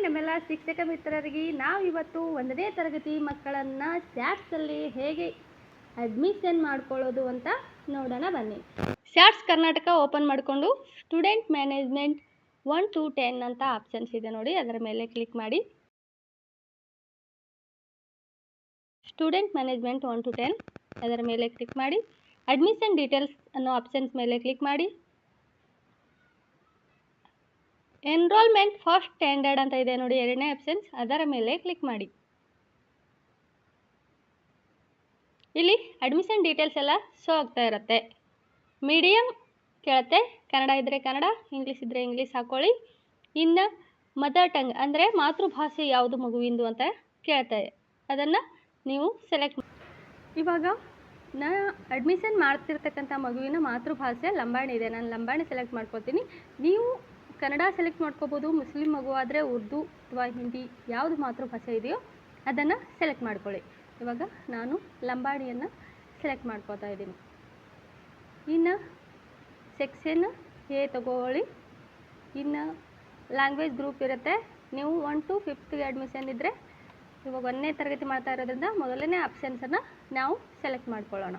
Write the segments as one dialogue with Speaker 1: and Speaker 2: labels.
Speaker 1: ನಮ್ಮೆಲ್ಲ ಶಿಕ್ಷಕ ಮಿತ್ರರಿಗೆ ನಾವು ಇವತ್ತು 1ನೇ ತರಗತಿ ಮಕ್ಕಳನ್ನು ಸ್ಯಾಟ್ಸಲ್ಲಿ ಹೇಗೆ ಅಡ್ಮಿಷನ್ ಮಾಡ್ಕೊಳ್ಳೋದು ಅಂತ ನೋಡೋಣ ಬನ್ನಿ. ಸ್ಯಾಟ್ಸ್ ಕರ್ನಾಟಕ ಓಪನ್ ಮಾಡಿಕೊಂಡು ಸ್ಟೂಡೆಂಟ್ ಮ್ಯಾನೇಜ್ಮೆಂಟ್ 1 to 10 ಅಂತ ಆಪ್ಷನ್ಸ್ ಇದೆ ನೋಡಿ, ಅದರ ಮೇಲೆ ಕ್ಲಿಕ್ ಮಾಡಿ. ಸ್ಟೂಡೆಂಟ್ ಮ್ಯಾನೇಜ್ಮೆಂಟ್ 1 to 10 ಅದರ ಮೇಲೆ ಕ್ಲಿಕ್ ಮಾಡಿ. ಅಡ್ಮಿಷನ್ ಡೀಟೇಲ್ಸ್ ಅನ್ನೋ ಆಪ್ಷನ್ಸ್ ಮೇಲೆ ಕ್ಲಿಕ್ ಮಾಡಿ. ಎನ್ರೋಲ್ಮೆಂಟ್ ಫಸ್ಟ್ ಸ್ಟ್ಯಾಂಡರ್ಡ್ ಅಂತ ಇದೆ ನೋಡಿ, 2ನೇ ಆಪ್ಷನ್ಸ್, ಅದರ ಮೇಲೆ ಕ್ಲಿಕ್ ಮಾಡಿ. ಇಲ್ಲಿ ಅಡ್ಮಿಷನ್ ಡೀಟೇಲ್ಸ್ ಎಲ್ಲ ಶೋ ಆಗ್ತಾ ಇರುತ್ತೆ. ಮೀಡಿಯಮ್ ಕೇಳುತ್ತೆ, ಕನ್ನಡ ಇದ್ದರೆ ಕನ್ನಡ, ಇಂಗ್ಲೀಷ್ ಇದ್ದರೆ ಇಂಗ್ಲೀಷ್ ಹಾಕೊಳ್ಳಿ. ಇನ್ನು ಮದರ್ ಟಂಗ್ ಅಂದರೆ ಮಾತೃಭಾಷೆ ಯಾವುದು ಮಗುವಿಂದು ಅಂತ ಕೇಳ್ತಾರೆ, ಅದನ್ನು ನೀವು ಸೆಲೆಕ್ಟ್ ಮಾಡಿ. ಇವಾಗ ನಾನು ಅಡ್ಮಿಷನ್ ಮಾಡ್ತಿರ್ತಕ್ಕಂಥ ಮಗುವಿನ ಮಾತೃಭಾಷೆ ಲಂಬಾಣಿ ಇದೆ, ನಾನು ಲಂಬಾಣಿ ಸೆಲೆಕ್ಟ್ ಮಾಡ್ಕೊತೀನಿ. ನೀವು ಕನ್ನಡ ಸೆಲೆಕ್ಟ್ ಮಾಡ್ಕೋಬೋದು, ಮುಸ್ಲಿಂ ಮಗು ಆದರೆ ಉರ್ದು ಅಥವಾ ಹಿಂದಿ ಯಾವುದು ಮಾತೃಭಾಷೆ ಇದೆಯೋ ಅದನ್ನು ಸೆಲೆಕ್ಟ್ ಮಾಡ್ಕೊಳ್ಳಿ. ಇವಾಗ ನಾನು ಲಂಬಾಣಿಯನ್ನು ಸೆಲೆಕ್ಟ್ ಮಾಡ್ಕೋತಾ ಇದ್ದೀನಿ. ಇನ್ನು ಸೆಕ್ಷನ್ ಎ ತಗೊಳ್ಳಿ. ಇನ್ನು ಲ್ಯಾಂಗ್ವೇಜ್ ಗ್ರೂಪ್ ಇರುತ್ತೆ. ನೀವು 1 to 5th ಅಡ್ಮಿಷನ್ ಇದ್ದರೆ ಇವಾಗ 1ನೇ ತರಗತಿ ಮಾಡ್ತಾ ಇರೋದ್ರಿಂದ ಮೊದಲನೇ ಆಪ್ಷನ್ಸನ್ನು ನಾವು ಸೆಲೆಕ್ಟ್ ಮಾಡ್ಕೊಳ್ಳೋಣ.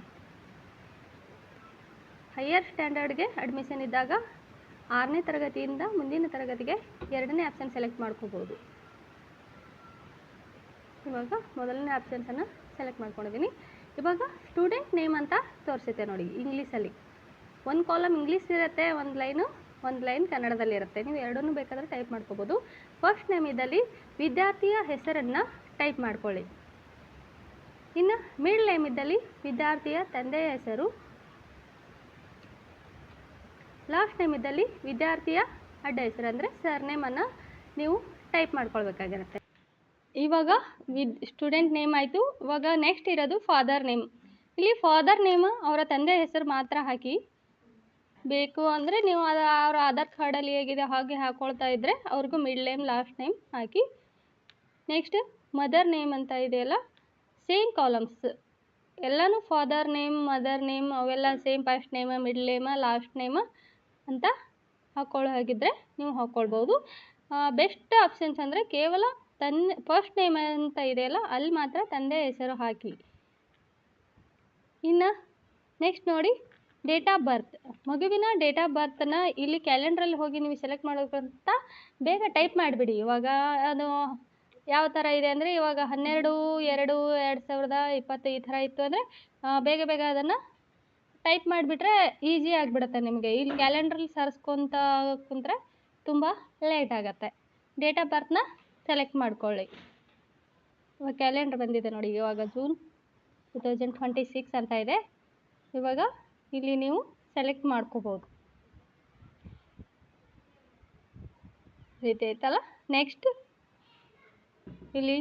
Speaker 1: ಹೈಯರ್ ಸ್ಟ್ಯಾಂಡರ್ಡ್ಗೆ ಅಡ್ಮಿಷನ್ ಇದ್ದಾಗ 6ನೇ ತರಗತಿಯಿಂದ ಮುಂದಿನ ತರಗತಿಗೆ 2ನೇ ಆಪ್ಷನ್ ಸೆಲೆಕ್ಟ್ ಮಾಡ್ಕೋಬೋದು. ಇವಾಗ ಮೊದಲನೇ ಆಪ್ಷನ್ಸನ್ನು ಸೆಲೆಕ್ಟ್ ಮಾಡ್ಕೊಂಡಿದ್ದೀನಿ. ಇವಾಗ ಸ್ಟೂಡೆಂಟ್ ನೇಮ್ ಅಂತ ತೋರಿಸುತ್ತೆ ನೋಡಿ, ಇಂಗ್ಲೀಷಲ್ಲಿ 1 ಕಾಲಮ್ ಇಂಗ್ಲೀಷ್ ಇರುತ್ತೆ, ಒಂದು ಲೈನ್ ಕನ್ನಡದಲ್ಲಿ ಇರುತ್ತೆ. ನೀವು ಎರಡನ್ನೂ ಬೇಕಾದರೆ ಟೈಪ್ ಮಾಡ್ಕೋಬೋದು. ಫಸ್ಟ್ ನೇಮ್ ಇದ್ದಲ್ಲಿ ವಿದ್ಯಾರ್ಥಿಯ ಹೆಸರನ್ನು ಟೈಪ್ ಮಾಡ್ಕೊಳ್ಳಿ. ಇನ್ನು ಮಿಡ್ಲ್ ನೇಮ್ ಇದ್ದಲ್ಲಿ ವಿದ್ಯಾರ್ಥಿಯ ತಂದೆಯ ಹೆಸರು, ಲಾಸ್ಟ್ ನೇಮ್ ಇದ್ದಲ್ಲಿ ವಿದ್ಯಾರ್ಥಿಯ ಅಡ್ಡ ಹೆಸರು ಅಂದರೆ ಸರ್ ನೇಮನ್ನು ನೀವು ಟೈಪ್ ಮಾಡ್ಕೊಳ್ಬೇಕಾಗಿರುತ್ತೆ. ಇವಾಗ ಸ್ಟೂಡೆಂಟ್ ನೇಮ್ ಆಯಿತು. ಇವಾಗ ನೆಕ್ಸ್ಟ್ ಇರೋದು ಫಾದರ್ ನೇಮ್. ಇಲ್ಲಿ ಫಾದರ್ ನೇಮ್ ಅವರ ತಂದೆ ಹೆಸರು ಮಾತ್ರ ಹಾಕಿ, ಬೇಕು ಅಂದರೆ ನೀವು ಅವರ ಆಧಾರ್ ಕಾರ್ಡಲ್ಲಿ ಹೇಗಿದೆ ಹಾಗೆ ಹಾಕ್ಕೊಳ್ತಾ ಇದ್ದರೆ ಅವ್ರಿಗೂ ಮಿಡ್ಲ್ ನೇಮ್ ಲಾಸ್ಟ್ ನೇಮ್ ಹಾಕಿ. ನೆಕ್ಸ್ಟ್ ಮದರ್ ನೇಮ್ ಅಂತ ಇದೆಯಲ್ಲ, ಸೇಮ್ ಕಾಲಮ್ಸ್ ಎಲ್ಲನೂ ಫಾದರ್ ನೇಮ್, ಮದರ್ ನೇಮ್ ಅವೆಲ್ಲ same, first name, middle name, last name ಅಂತ ಹಾಕ್ಕೊಳ್ಳೋ ಹಾಗಿದ್ದರೆ ನೀವು ಹಾಕ್ಕೊಳ್ಬೋದು. ಬೆಸ್ಟ್ ಆಪ್ಷನ್ಸ್ ಅಂದರೆ ಕೇವಲ ಫಸ್ಟ್ ನೇಮ್ ಅಂತ ಇದೆಯಲ್ಲ ಅಲ್ಲಿ ಮಾತ್ರ ತಂದೆ ಹೆಸರು ಹಾಕಿ. ಇನ್ನು ನೆಕ್ಸ್ಟ್ ನೋಡಿ, ಡೇಟ್ ಆಫ್ ಬರ್ತ್. ಮಗುವಿನ ಡೇಟ್ ಆಫ್ ಬರ್ತನ್ನು ಇಲ್ಲಿ ಕ್ಯಾಲೆಂಡ್ರಲ್ಲಿ ಹೋಗಿ ನೀವು ಸೆಲೆಕ್ಟ್ ಮಾಡೋಕ್ಕಂತ ಬೇಗ ಟೈಪ್ ಮಾಡಿಬಿಡಿ. ಇವಾಗ ಅದು ಯಾವ ಥರ ಇದೆ ಅಂದರೆ ಇವಾಗ 12/2/2020 ಈ ಥರ ಇತ್ತು ಅಂದರೆ ಬೇಗ ಅದನ್ನು ಟೈಪ್ ಮಾಡಿಬಿಟ್ರೆ ಈಸಿ ಆಗಿಬಿಡುತ್ತೆ ನಿಮಗೆ. ಇಲ್ಲಿ ಕ್ಯಾಲೆಂಡ್ರಲ್ಲಿ ಸರ್ಸ್ಕೊತ ಕುಂತ್ರೆ ತುಂಬ ಲೇಟ್ ಆಗುತ್ತೆ. ಡೇಟ್ ಆಫ್ ಬರ್ತನ್ನ ಸೆಲೆಕ್ಟ್ ಮಾಡ್ಕೊಳ್ಳಿ. ಇವಾಗ ಕ್ಯಾಲೆಂಡ್ರ್ ಬಂದಿದೆ ನೋಡಿ, ಇವಾಗ ಜೂನ್ 2026 ಅಂತ ಇದೆ. ಇವಾಗ ಇಲ್ಲಿ ನೀವು ಸೆಲೆಕ್ಟ್ ಮಾಡ್ಕೋಬೋದು, ರೀತಿ ಆಯ್ತಲ್ಲ. ನೆಕ್ಸ್ಟ್ ಇಲ್ಲಿ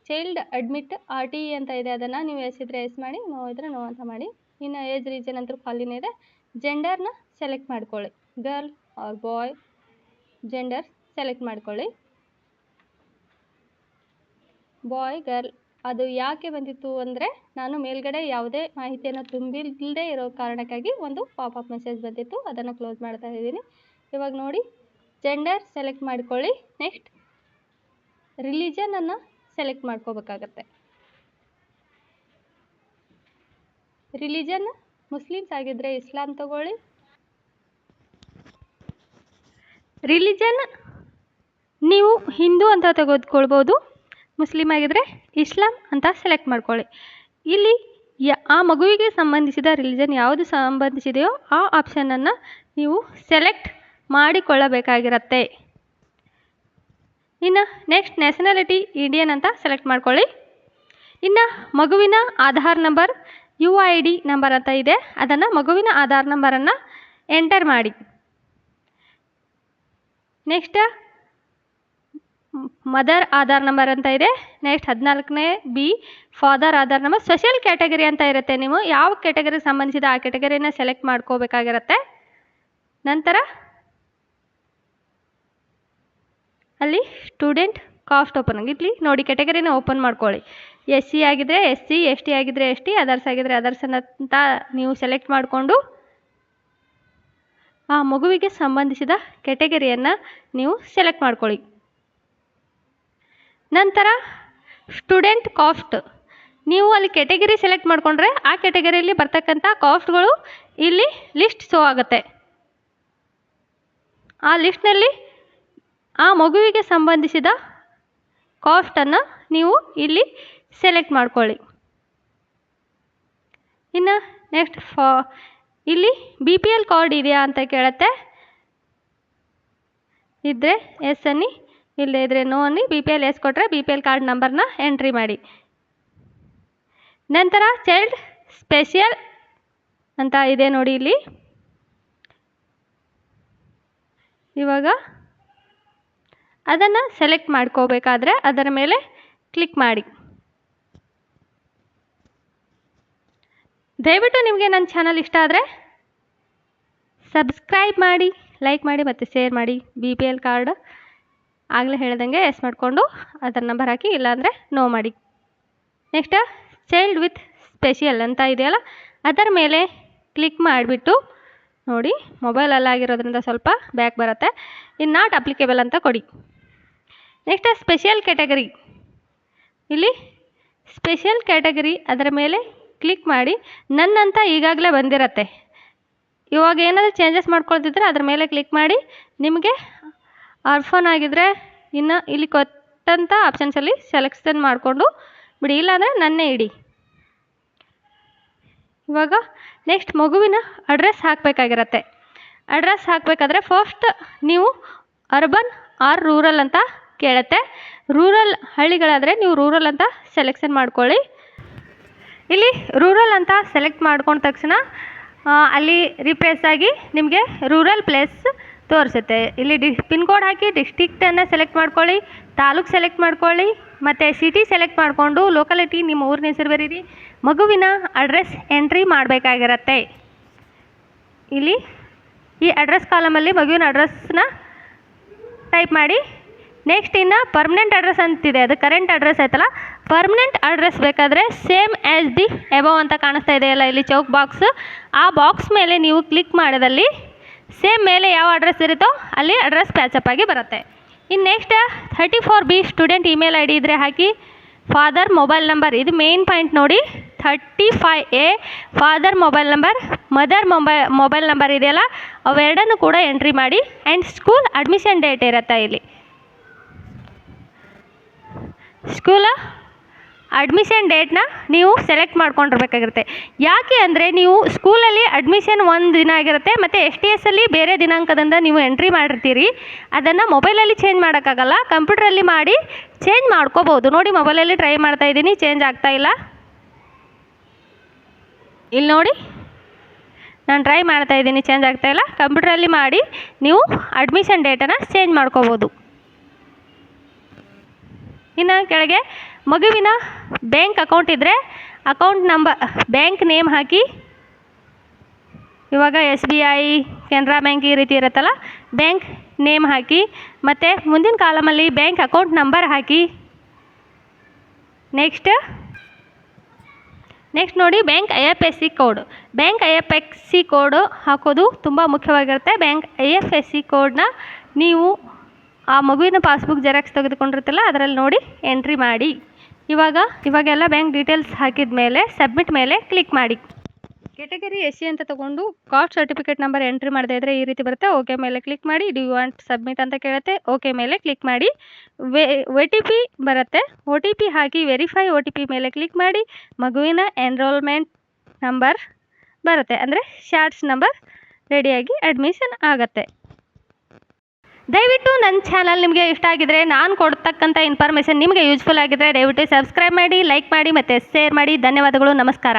Speaker 1: ಚೈಲ್ಡ್ ಅಡ್ಮಿಟ್ RTE ಅಂತ ಇದೆ, ಅದನ್ನು ನೀವು ಎಸ್ ಇದ್ದರೆ ಎಸ್ ಮಾಡಿ, ನೋ ಇದ್ದರೆ ನೋ ಅಂತ ಮಾಡಿ. ಇನ್ನು ಏಜ್ ರೀಜನ್ ಅಂತೂ ಖಾಲಿನೇ ಇದೆ. ಜೆಂಡರ್ನ ಸೆಲೆಕ್ಟ್ ಮಾಡ್ಕೊಳ್ಳಿ, ಗರ್ಲ್ ಆರ್ ಬಾಯ್ ಜೆಂಡರ್ ಸೆಲೆಕ್ಟ್ ಮಾಡ್ಕೊಳ್ಳಿ. ಬಾಯ್ ಗರ್ಲ್ ಅದು ಯಾಕೆ ಬಂದಿತ್ತು ಅಂದರೆ ನಾನು ಮೇಲ್ಗಡೆ ಯಾವುದೇ ಮಾಹಿತಿಯನ್ನು ತುಂಬಿಲ್ಲದೆ ಇರೋ ಕಾರಣಕ್ಕಾಗಿ ಒಂದು ಪಾಪಪ್ ಮೆಸೇಜ್ ಬಂದಿತ್ತು, ಅದನ್ನು ಕ್ಲೋಸ್ ಮಾಡ್ತಾ ಇದ್ದೀನಿ. ಇವಾಗ ನೋಡಿ, ಜೆಂಡರ್ ಸೆಲೆಕ್ಟ್ ಮಾಡ್ಕೊಳ್ಳಿ. ನೆಕ್ಸ್ಟ್ ರಿಲಿಜನನ್ನು ಸೆಲೆಕ್ಟ್ ಮಾಡ್ಕೋಬೇಕಾಗತ್ತೆ. ರಿಲಿಜನ್ ಮುಸ್ಲಿಮ್ಸ್ ಆಗಿದ್ದರೆ ಇಸ್ಲಾಂ ತಗೊಳ್ಳಿ. ರಿಲಿಜನ್ ನೀವು ಹಿಂದೂ ಅಂತ ತೆಗೆದುಕೊಳ್ಬೋದು, ಮುಸ್ಲಿಮ್ ಆಗಿದ್ದರೆ ಇಸ್ಲಾಂ ಅಂತ ಸೆಲೆಕ್ಟ್ ಮಾಡ್ಕೊಳ್ಳಿ. ಇಲ್ಲಿ ಆ ಮಗುವಿಗೆ ಸಂಬಂಧಿಸಿದ ರಿಲಿಜನ್ ಯಾವುದು ಸಂಬಂಧಿಸಿದೆಯೋ ಆ ಆಪ್ಷನನ್ನು ನೀವು ಸೆಲೆಕ್ಟ್ ಮಾಡಿಕೊಳ್ಳಬೇಕಾಗಿರುತ್ತೆ. ಇನ್ನು ನೆಕ್ಸ್ಟ್ ನ್ಯಾಷನಾಲಿಟಿ ಇಂಡಿಯನ್ ಅಂತ ಸೆಲೆಕ್ಟ್ ಮಾಡ್ಕೊಳ್ಳಿ. ಇನ್ನು ಮಗುವಿನ ಆಧಾರ್ ನಂಬರ್ UID ನಂಬರ್ ಅಂತ ಇದೆ, ಅದನ್ನು ಮಗುವಿನ ಆಧಾರ್ ನಂಬರನ್ನು ಎಂಟರ್ ಮಾಡಿ. ನೆಕ್ಸ್ಟ್ ಮದರ್ ಆಧಾರ್ ನಂಬರ್ ಅಂತ ಇದೆ. ನೆಕ್ಸ್ಟ್ 14ನೇ B father Aadhaar number. Special category ಅಂತ ಇರುತ್ತೆ, ನೀವು ಯಾವ ಕ್ಯಾಟಗರಿಗೆ ಸಂಬಂಧಿಸಿದ ಆ ಕ್ಯಾಟಗರಿನ ಸೆಲೆಕ್ಟ್ ಮಾಡ್ಕೋಬೇಕಾಗಿರುತ್ತೆ. ನಂತರ ಅಲ್ಲಿ ಸ್ಟೂಡೆಂಟ್ ಕಾಸ್ಟ್ ಓಪನ್ ಇಲ್ಲಿ ನೋಡಿ, ಕ್ಯಾಟಗರಿನ ಓಪನ್ ಮಾಡ್ಕೊಳ್ಳಿ. SC ಆಗಿದ್ದರೆ SC, ST ಆಗಿದ್ದರೆ ST, ಅದರ್ಸ್ ಆಗಿದ್ದರೆ ಅದರ್ಸ್ ಅಂತ ನೀವು ಸೆಲೆಕ್ಟ್ ಮಾಡಿಕೊಂಡು ಆ ಮಗುವಿಗೆ ಸಂಬಂಧಿಸಿದ ಕೆಟಗರಿಯನ್ನು ನೀವು ಸೆಲೆಕ್ಟ್ ಮಾಡ್ಕೊಳ್ಳಿ. ನಂತರ ಸ್ಟೂಡೆಂಟ್ ಕಾಸ್ಟ್, ನೀವು ಅಲ್ಲಿ ಕೆಟಗರಿ ಸೆಲೆಕ್ಟ್ ಮಾಡಿಕೊಂಡ್ರೆ ಆ ಕೆಟಗರಿಯಲ್ಲಿ ಬರ್ತಕ್ಕಂಥ ಕಾಸ್ಟ್ಗಳು ಇಲ್ಲಿ ಲಿಸ್ಟ್ ಶೋ ಆಗುತ್ತೆ. ಆ ಲಿಸ್ಟ್ನಲ್ಲಿ ಆ ಮಗುವಿಗೆ ಸಂಬಂಧಿಸಿದ ಕಾಸ್ಟನ್ನು ನೀವು ಇಲ್ಲಿ ಸೆಲೆಕ್ಟ್ ಮಾಡ್ಕೊಳ್ಳಿ. ಇನ್ನು ನೆಕ್ಸ್ಟ್ ಇಲ್ಲಿ BPL ಕಾರ್ಡ್ ಇದೆಯಾ ಅಂತ ಕೇಳುತ್ತೆ. ಇದ್ದರೆ ಎಸ್ ಅನ್ನಿ, ಇಲ್ಲದೇ ಇದ್ದರೆ ನೋ ಅನ್ನಿ. BPL ಎಸ್ ಕೊಟ್ಟರೆ BPL ಕಾರ್ಡ್ ನಂಬರ್ನ ಎಂಟ್ರಿ ಮಾಡಿ. ನಂತರ ಚೈಲ್ಡ್ ಸ್ಪೆಷಲ್ ಅಂತ ಇದೆ ನೋಡಿ ಇಲ್ಲಿ. ಇವಾಗ ಅದನ್ನು ಸೆಲೆಕ್ಟ್ ಮಾಡ್ಕೋಬೇಕಾದ್ರೆ ಅದರ ಮೇಲೆ ಕ್ಲಿಕ್ ಮಾಡಿ. ದಯವಿಟ್ಟು ನಿಮಗೆ ನನ್ನ ಚಾನಲ್ ಇಷ್ಟ ಆದರೆ ಸಬ್ಸ್ಕ್ರೈಬ್ ಮಾಡಿ, ಲೈಕ್ ಮಾಡಿ ಮತ್ತು ಶೇರ್ ಮಾಡಿ. BPL ಕಾರ್ಡ್ ಆಗಲೇ ಹೇಳ್ದಂಗೆ ಎಸ್ ಮಾಡಿಕೊಂಡು ಅದರ ನಂಬರ್ ಹಾಕಿ, ಇಲ್ಲಾಂದರೆ ನೋ ಮಾಡಿ. ನೆಕ್ಸ್ಟ್ ಚೈಲ್ಡ್ ವಿತ್ ಸ್ಪೆಷಲ್ ಅಂತ ಇದೆಯಲ್ಲ, ಅದರ ಮೇಲೆ ಕ್ಲಿಕ್ ಮಾಡಿಬಿಟ್ಟು ನೋಡಿ, ಮೊಬೈಲಲ್ಲಾಗಿರೋದ್ರಿಂದ ಸ್ವಲ್ಪ ಬ್ಯಾಕ್ ಬರುತ್ತೆ. ಇನ್ನು ನಾಟ್ ಅಪ್ಲಿಕೇಬಲ್ ಅಂತ ಕೊಡಿ. ನೆಕ್ಸ್ಟ್ ಸ್ಪೆಷಲ್ ಕ್ಯಾಟಗರಿ, ಇಲ್ಲಿ ಸ್ಪೆಷಲ್ ಕ್ಯಾಟಗರಿ ಅದರ ಮೇಲೆ ಕ್ಲಿಕ್ ಮಾಡಿ. ನನ್ನಂತ ಈಗಾಗಲೇ ಬಂದಿರತ್ತೆ. ಇವಾಗ ಏನಾದರೂ ಚೇಂಜಸ್ ಮಾಡ್ಕೊಳ್ತಿದ್ರೆ ಅದ್ರ ಮೇಲೆ ಕ್ಲಿಕ್ ಮಾಡಿ. ನಿಮಗೆ ಆರ್ಫನ್ ಆಗಿದ್ದರೆ ಇನ್ನು ಇಲ್ಲಿ ಕೊಟ್ಟಂಥ ಆಪ್ಷನ್ಸಲ್ಲಿ ಸೆಲೆಕ್ಷನ್ ಮಾಡಿಕೊಂಡು ಬಿಡಿ, ಇಲ್ಲಾಂದರೆ ನನ್ನೇ ಇಡಿ. ಇವಾಗ ನೆಕ್ಸ್ಟ್ ಮಗುವಿನ ಅಡ್ರೆಸ್ ಹಾಕಬೇಕಾಗಿರತ್ತೆ. ಅಡ್ರೆಸ್ ಹಾಕಬೇಕಾದ್ರೆ ಫಸ್ಟ್ ನೀವು ಅರ್ಬನ್ ಆರ್ ರೂರಲ್ ಅಂತ ಕೇಳುತ್ತೆ. ರೂರಲ್ ಹಳ್ಳಿಗಳಾದರೆ ನೀವು ರೂರಲ್ ಅಂತ ಸೆಲೆಕ್ಷನ್ ಮಾಡ್ಕೊಳ್ಳಿ. ಇಲ್ಲಿ ರೂರಲ್ ಅಂತ ಸೆಲೆಕ್ಟ್ ಮಾಡ್ಕೊಂಡ ತಕ್ಷಣ ಅಲ್ಲಿ ರಿಪ್ಲೇಸ್ ಆಗಿ ನಿಮಗೆ ರೂರಲ್ ಪ್ಲೇಸ್ ತೋರಿಸುತ್ತೆ. ಇಲ್ಲಿ ಪಿನ್ ಕೋಡ್ ಹಾಕಿ ಡಿಸ್ಟ್ರಿಕ್ಟನ್ನು ಸೆಲೆಕ್ಟ್ ಮಾಡ್ಕೊಳ್ಳಿ, ತಾಲೂಕು ಸೆಲೆಕ್ಟ್ ಮಾಡ್ಕೊಳ್ಳಿ, ಮತ್ತು ಸಿಟಿ ಸೆಲೆಕ್ಟ್ ಮಾಡಿಕೊಂಡು ಲೋಕಲಿಟಿ ನಿಮ್ಮ ಊರಿನ ಹೆಸರು ಬರೀರಿ. ಮಗುವಿನ ಅಡ್ರೆಸ್ ಎಂಟ್ರಿ ಮಾಡಬೇಕಾಗಿರತ್ತೆ. ಇಲ್ಲಿ ಈ ಅಡ್ರೆಸ್ ಕಾಲಮಲ್ಲಿ ಮಗುವಿನ ಅಡ್ರೆಸ್ನ ಟೈಪ್ ಮಾಡಿ. ನೆಕ್ಸ್ಟ್ ಇನ್ನು ಪರ್ಮನೆಂಟ್ ಅಡ್ರೆಸ್ ಅಂತಿದೆ, ಅದು ಕರೆಂಟ್ ಅಡ್ರೆಸ್ ಆಯ್ತಲ್ಲ. ಪರ್ಮನೆಂಟ್ ಅಡ್ರೆಸ್ ಬೇಕಾದರೆ ಸೇಮ್ ಆ್ಯಸ್ ದಿ ಎಬವ್ ಅಂತ ಕಾಣಿಸ್ತಾ ಇದೆಯಲ್ಲ ಇಲ್ಲಿ ಚೌಕ್ ಬಾಕ್ಸ್, ಆ ಬಾಕ್ಸ್ ಮೇಲೆ ನೀವು ಕ್ಲಿಕ್ ಮಾಡಿದಲ್ಲಿ ಸೇಮ್ ಮೇಲೆ ಯಾವ ಅಡ್ರೆಸ್ ಇರುತ್ತೋ ಅಲ್ಲಿ ಅಡ್ರೆಸ್ ಪ್ಯಾಚಪ್ ಆಗಿ ಬರುತ್ತೆ. ಇನ್ನು next 34B student email ID ಇದ್ದರೆ ಹಾಕಿ. ಫಾದರ್ ಮೊಬೈಲ್ ನಂಬರ್, ಇದು ಮೇನ್ ಪಾಯಿಂಟ್ ನೋಡಿ. 35A father mobile number, mother mobile number ಇದೆಯಲ್ಲ, ಅವೆರಡನ್ನು ಕೂಡ ಎಂಟ್ರಿ ಮಾಡಿ. ಆ್ಯಂಡ್ ಸ್ಕೂಲ್ ಅಡ್ಮಿಷನ್ ಡೇಟ್ ಇರುತ್ತೆ ಇಲ್ಲಿ. ಸ್ಕೂಲ ಅಡ್ಮಿಷನ್ ಡೇಟ್ನ ನೀವು ಸೆಲೆಕ್ಟ್ ಮಾಡ್ಕೊಂಡಿರ್ಬೇಕಾಗಿರುತ್ತೆ. ಯಾಕೆ ಅಂದರೆ ನೀವು ಸ್ಕೂಲಲ್ಲಿ ಅಡ್ಮಿಷನ್ ಒಂದು ದಿನ ಆಗಿರುತ್ತೆ, ಮತ್ತು STS ಅಲ್ಲಿ ಬೇರೆ ದಿನಾಂಕದಿಂದ ನೀವು ಎಂಟ್ರಿ ಮಾಡಿರ್ತೀರಿ. ಅದನ್ನು ಮೊಬೈಲಲ್ಲಿ ಚೇಂಜ್ ಮಾಡೋಕ್ಕಾಗಲ್ಲ, ಕಂಪ್ಯೂಟ್ರಲ್ಲಿ ಮಾಡಿ ಚೇಂಜ್ ಮಾಡ್ಕೋಬೋದು. ನೋಡಿ, ಮೊಬೈಲಲ್ಲಿ ಟ್ರೈ ಮಾಡ್ತಾ ಇದ್ದೀನಿ, ಚೇಂಜ್ ಆಗ್ತಾಯಿಲ್ಲ. ಇಲ್ಲಿ ನೋಡಿ, ನಾನು ಟ್ರೈ ಮಾಡ್ತಾ ಇದ್ದೀನಿ, ಚೇಂಜ್ ಆಗ್ತಾಯಿಲ್ಲ. ಕಂಪ್ಯೂಟ್ರಲ್ಲಿ ಮಾಡಿ ನೀವು ಅಡ್ಮಿಷನ್ ಡೇಟನ್ನು ಚೇಂಜ್ ಮಾಡ್ಕೋಬೋದು. ಇನ್ನು ಕೆಳಗೆ ಮಗುವಿನ ಬ್ಯಾಂಕ್ ಅಕೌಂಟ್ ಇದ್ದರೆ ಅಕೌಂಟ್ ನಂಬರ್, ಬ್ಯಾಂಕ್ ನೇಮ್ ಹಾಕಿ. ಇವಾಗ SBI, ಕೆನರಾ ಬ್ಯಾಂಕ್ ಈ ರೀತಿ ಇರುತ್ತಲ್ಲ, ಬ್ಯಾಂಕ್ ನೇಮ್ ಹಾಕಿ. ಮತ್ತು ಮುಂದಿನ ಕಾಲಮಲ್ಲಿ ಬ್ಯಾಂಕ್ ಅಕೌಂಟ್ ನಂಬರ್ ಹಾಕಿ. ನೆಕ್ಸ್ಟ್ ನೋಡಿ, bank IFSC code. Bank IFSC code ಹಾಕೋದು ತುಂಬ ಮುಖ್ಯವಾಗಿರುತ್ತೆ. ಬ್ಯಾಂಕ್ IFSC ಕೋಡ್ನ ನೀವು ಆ ಮಗುವಿನ ಪಾಸ್ಬುಕ್ ಜೆರಾಕ್ಸ್ ತೆಗೆದುಕೊಂಡಿರುತ್ತಲ್ಲ ಅದರಲ್ಲಿ ನೋಡಿ ಎಂಟ್ರಿ ಮಾಡಿ. ಇವಾಗೆಲ್ಲ ಬ್ಯಾಂಕ್ ಡೀಟೇಲ್ಸ್ ಹಾಕಿದ ಮೇಲೆ ಸಬ್ಮಿಟ್ ಮೇಲೆ ಕ್ಲಿಕ್ ಮಾಡಿ. ಕೆಟಗರಿ SC ಅಂತ ತೊಗೊಂಡು ಕಾಸ್ಟ್ ಸರ್ಟಿಫಿಕೇಟ್ ನಂಬರ್ ಎಂಟ್ರಿ ಮಾಡದೇ ಇದ್ದರೆ ಈ ರೀತಿ ಬರುತ್ತೆ. ಓಕೆ ಮೇಲೆ ಕ್ಲಿಕ್ ಮಾಡಿ. ಡು ಯು ವಾಂಟ್ ಸಬ್ಮಿಟ್ ಅಂತ ಕೇಳುತ್ತೆ. ಓಕೆ ಮೇಲೆ ಕ್ಲಿಕ್ ಮಾಡಿ. OTP ಬರುತ್ತೆ, OTP ಹಾಕಿ ವೆರಿಫೈ OTP ಮೇಲೆ ಕ್ಲಿಕ್ ಮಾಡಿ. ಮಗುವಿನ ಎನ್ರೋಲ್ಮೆಂಟ್ ನಂಬರ್ ಬರುತ್ತೆ, ಅಂದರೆ ಶಾರ್ಟ್ಸ್ ನಂಬರ್ ರೆಡಿಯಾಗಿ ಅಡ್ಮಿಷನ್ ಆಗುತ್ತೆ. ದಯವಿಟ್ಟು ನನ್ನ ಚಾನಲ್ ನಿಮಗೆ ಇಷ್ಟ ಆಗಿದರೆ, ನಾನು ಕೊಡ್ತಕ್ಕಂಥ ಇನ್ಫಾರ್ಮೇಷನ್ ನಿಮಗೆ ಯೂಸ್ಫುಲ್ ಆಗಿದ್ದರೆ ದಯವಿಟ್ಟು ಸಬ್ಸ್ಕ್ರೈಬ್ ಮಾಡಿ, ಲೈಕ್ ಮಾಡಿ ಮತ್ತು ಶೇರ್ ಮಾಡಿ. ಧನ್ಯವಾದಗಳು, ನಮಸ್ಕಾರ.